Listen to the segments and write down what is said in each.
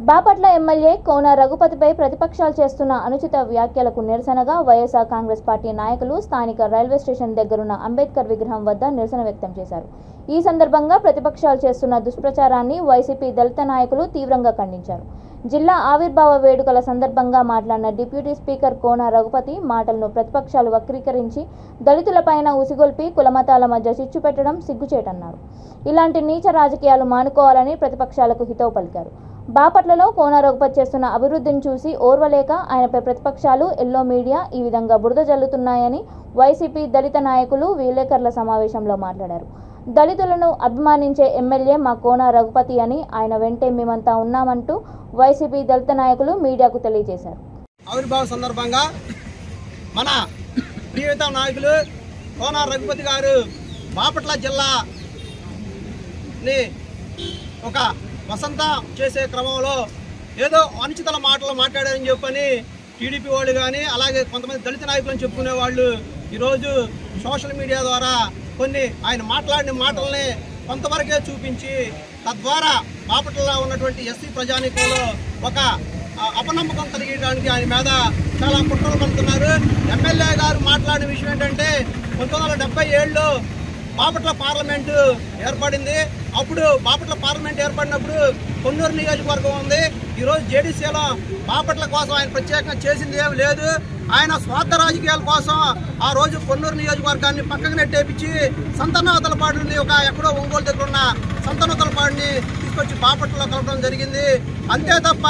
Bapatla MLA కోన రఘుపతిపై ప్రతిపక్షాలు చేస్తున్న అనుచిత వ్యాఖ్యలకు నిరసనగా వైఎస్ఆర్ కాంగ్రెస్ పార్టీ నాయకులు స్థానిక రైల్వే స్టేషన్ దగ్గరున్న అంబేద్కర్ విగ్రహం వద్ద నిరసన వ్యక్తం చేశారు. ఈ సందర్భంగా ప్రతిపక్షాలు చేస్తున్న దుష్ప్రచారాన్ని వైసీపీ దళిత నాయకులు తీవ్రంగా ఖండించారు. జిల్లా ఆవిర్భావ వేడుకల సందర్భంగా మాట్లాడిన డిప్యూటీ స్పీకర్ కోన రఘుపతి మాటలను ప్రతిపక్షాలు వక్రీకరించి దళితులపైన ఉసిగొల్పి కులమతాల మధ్య చిచ్చు పెట్టడం సిగ్గుచేటన్నారు. ఇలాంటి నీచ రాజకీయాలు మానుకోవాలని ప్రతిపక్షాలకు హితవు పలికారు. బాపట్లలో కోన రఘుపతి చేస్తున్న అభివృద్ధిని చూసి ఓర్వలేక ఆయనపై ప్రతిపక్షాలు ఎల్లో మీడియా ఈ విధంగా బురద జల్లుతున్నాయని వైసీపీ దళిత నాయకులు విలేకరుల సమావేశంలో మాట్లాడారు. దళితులను అభిమానించే ఎమ్మెల్యే మా కోన రఘుపతి అని ఆయన వెంటే మేమంతా ఉన్నామంటూ వైసీపీ దళిత నాయకులు మీడియాకు తెలియజేశారు. ఆవిర్భావ సందర్భంగా మన ప్రియత నాయకులు కోన రఘుపతి గారు బాపట్ల జిల్లాని ఒక వసంత చేసే క్రమంలో ఏదో అనుచిత మాటలు మాట్లాడారని చెప్పని టీడీపీ వాళ్ళు కానీ అలాగే కొంతమంది దళిత నాయకులను చెప్పుకునే వాళ్ళు ఈరోజు సోషల్ మీడియా ద్వారా కొన్ని ఆయన మాట్లాడిన మాటల్ని కొంతవరకే చూపించి తద్వారా బాపట్లలో ఉన్నటువంటి ఎస్సీ ప్రజానీకంలో ఒక అపనమ్మకం కలిగడానికి ఆయన మీద చాలా కుట్రలు పడుతున్నారు. ఎమ్మెల్యే గారు మాట్లాడిన విషయం ఏంటంటే 1977లో బాపట్ల పార్లమెంటు ఏర్పడింది. అప్పుడు బాపట్ల పార్లమెంట్ ఏర్పడినప్పుడు కొన్నూరు నియోజకవర్గం ఉంది. ఈరోజు జేడీసీలో బాపట్ల కోసం ఆయన ప్రత్యేకంగా చేసింది ఏమి లేదు. ఆయన స్వార్థ రాజకీయాల కోసం ఆ రోజు కొన్నూరు నియోజకవర్గాన్ని పక్కకు నెట్టేపించి సంతనోతలపాడుని ఒక ఎక్కడో ఒంగోలు దగ్గర ఉన్న సంతనోతలపాడుని తీసుకొచ్చి బాపట్లలో కలపడం జరిగింది. అంతే తప్ప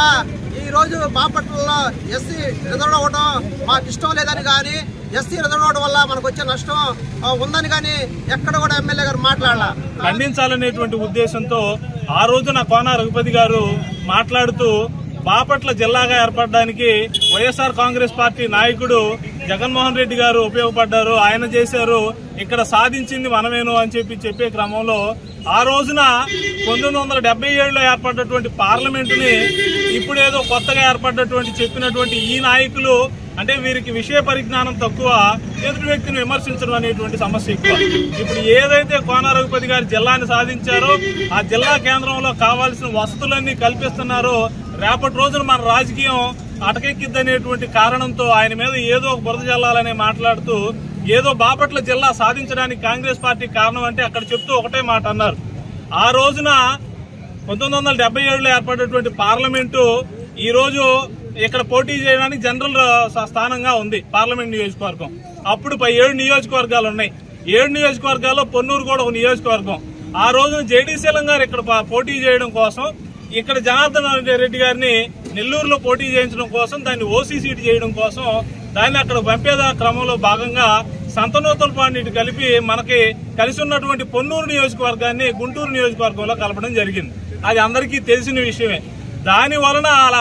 ఈరోజు బాపట్లలో ఎస్సీ రిజర్వ్ అవ్వడం మాకు ఇష్టం లేదని కానీ ఎస్సీ రిజర్వ్ అవ్వడం వల్ల మనకు వచ్చే నష్టం ఉందని కానీ ఎక్కడ కూడా ఎమ్మెల్యే గారు మాట్లాడాల ఖండించాలనేటువంటి ఉద్దేశంతో ఆ రోజున కోన రఘుపతి గారు మాట్లాడుతూ బాపట్ల జిల్లాగా ఏర్పడడానికి వైఎస్ఆర్ కాంగ్రెస్ పార్టీ నాయకుడు జగన్మోహన్ రెడ్డి గారు ఉపయోగపడ్డారు, ఆయన చేశారు, ఇక్కడ సాధించింది మనమేను అని చెప్పే క్రమంలో ఆ రోజున 1977లో ఏర్పడ్డటువంటి పార్లమెంటుని ఇప్పుడేదో కొత్తగా ఏర్పడ్డటువంటి చెప్పినటువంటి ఈ నాయకులు అంటే వీరికి విషయ పరిజ్ఞానం తక్కువ, ఎదుటి వ్యక్తిని విమర్శించడం అనేటువంటి సమస్య ఎక్కువ. ఇప్పుడు ఏదైతే కోన రఘుపతి గారి జిల్లాని సాధించారో ఆ జిల్లా కేంద్రంలో కావాల్సిన వసతులన్నీ కల్పిస్తున్నారో రేపటి రోజున మన రాజకీయం అటకెక్కిద్దనేటువంటి కారణంతో ఆయన మీద ఏదో బురద జల్లాలని మాట్లాడుతూ ఏదో బాపట్ల జిల్లా సాధించడానికి కాంగ్రెస్ పార్టీ కారణం అంటే అక్కడ చెప్తూ ఒకటే మాట అన్నారు. ఆ రోజున 1977లో ఏర్పడినటువంటి పార్లమెంటు ఈ రోజు ఇక్కడ పోటీ చేయడానికి జనరల్ స్థానంగా ఉంది పార్లమెంట్ నియోజకవర్గం. అప్పుడు 7 నియోజకవర్గాలు ఉన్నాయి. 7 నియోజకవర్గాల్లో పొన్నూరు కూడా ఒక నియోజకవర్గం. ఆ రోజున జేడీసీలం గారు ఇక్కడ పోటీ చేయడం కోసం ఇక్కడ జనార్దన్ రెడ్డి గారిని నెల్లూరులో పోటీ చేయించడం కోసం దాన్ని ఓసీ సీటు చేయడం కోసం దాన్ని అక్కడ పంపేద క్రమంలో భాగంగా సంతనూతలపాడిని కలిపి మనకి కలిసి ఉన్నటువంటి పొన్నూరు నియోజకవర్గాన్ని గుంటూరు నియోజకవర్గంలో కలపడం జరిగింది. అది అందరికీ తెలిసిన విషయమే. దాని వలన అలా